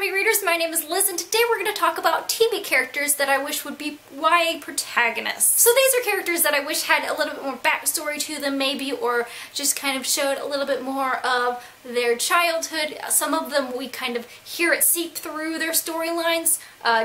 YA readers, my name is Liz and today we're going to talk about TV characters that I wish would be YA protagonists. So these are characters that I wish had a little bit more backstory to them maybe, or just kind of showed a little bit more of their childhood. Some of them we kind of hear it seep through their storylines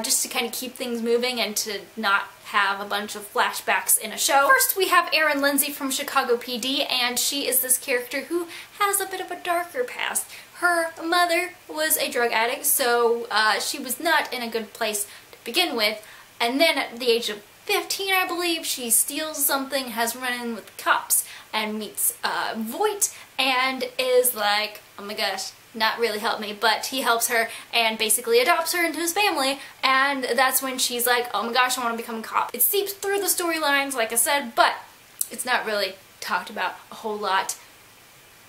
just to kind of keep things moving and to not have a bunch of flashbacks in a show. First we have Erin Lindsay from Chicago PD, and she is this character who has a bit of a darker past. Her mother was a drug addict, so she was not in a good place to begin with, and then at the age of 15, I believe, she steals something, has run in with the cops, and meets Voight, and is like, oh my gosh, not really help me, but he helps her and basically adopts her into his family, and that's when she's like, oh my gosh, I want to become a cop. It seeps through the storylines, like I said, but it's not really talked about a whole lot.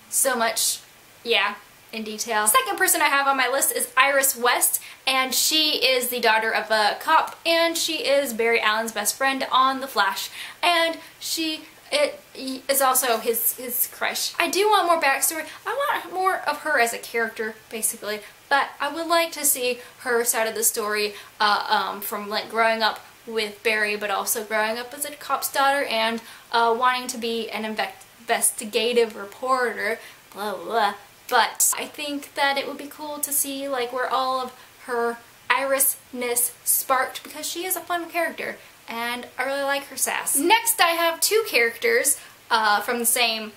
So much, yeah, in detail. Second person I have on my list is Iris West, and she is the daughter of a cop, and she is Barry Allen's best friend on The Flash, and she is also his crush. I do want more backstory. I want more of her as a character, basically, but I would like to see her side of the story from like growing up with Barry, but also growing up as a cop's daughter and wanting to be an investigative reporter, blah blah blah. But I think that it would be cool to see like where all of her Iris-ness sparked, because she is a fun character and I really like her sass. Next I have two characters from the same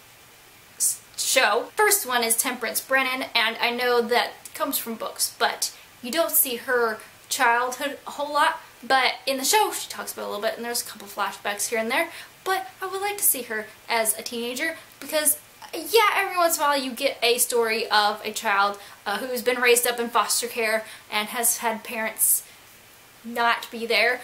show. First one is Temperance Brennan, and I know that comes from books, but you don't see her childhood a whole lot, but in the show she talks about it a little bit and there's a couple flashbacks here and there, but I would like to see her as a teenager because yeah, every once in a while you get a story of a child who's been raised up in foster care and has had parents not be there.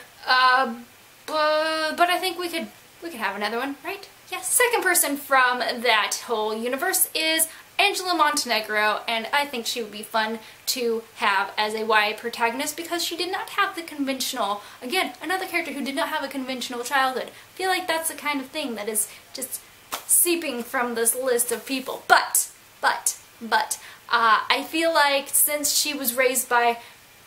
But I think we could have another one, right? Yes. Second person from that whole universe is Angela Montenegro, and I think she would be fun to have as a YA protagonist because she did not have the conventional, again, another character who did not have a conventional childhood. I feel like that's the kind of thing that is just seeping from this list of people. But, I feel like since she was raised by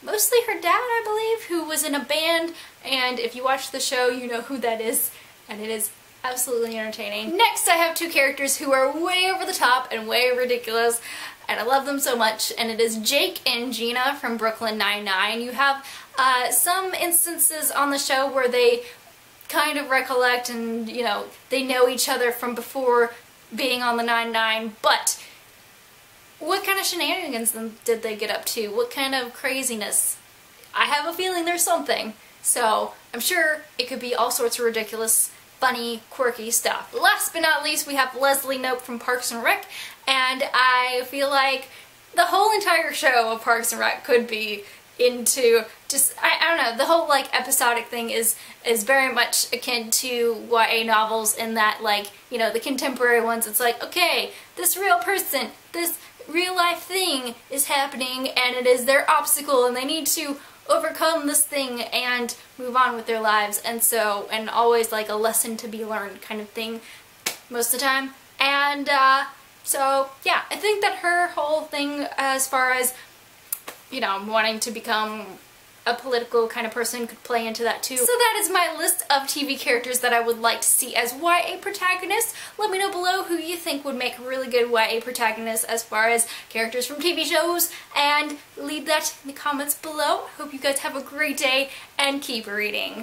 mostly her dad, I believe, who was in a band, and if you watch the show, you know who that is, and it is absolutely entertaining. Next, I have two characters who are way over the top and way ridiculous, and I love them so much, and it is Jake and Gina from Brooklyn Nine-Nine. You have some instances on the show where they kind of recollect and, you know, they know each other from before being on the Nine-Nine, but what kind of shenanigans did they get up to? What kind of craziness? I have a feeling there's something. So I'm sure it could be all sorts of ridiculous, funny, quirky stuff. Last but not least, we have Leslie Knope from Parks and Rec, and I feel like the whole entire show of Parks and Rec could be into just, I don't know, the whole like episodic thing is very much akin to YA novels in that, like, you know, the contemporary ones, it's like, okay, this real person, this real life thing is happening and it is their obstacle and they need to overcome this thing and move on with their lives, and so, and always like a lesson to be learned kind of thing most of the time. And so yeah, I think that her whole thing as far as, you know, wanting to become a political kind of person could play into that too. So that is my list of TV characters that I would like to see as YA protagonists. Let me know below who you think would make really good YA protagonists as far as characters from TV shows, and leave that in the comments below. Hope you guys have a great day and keep reading.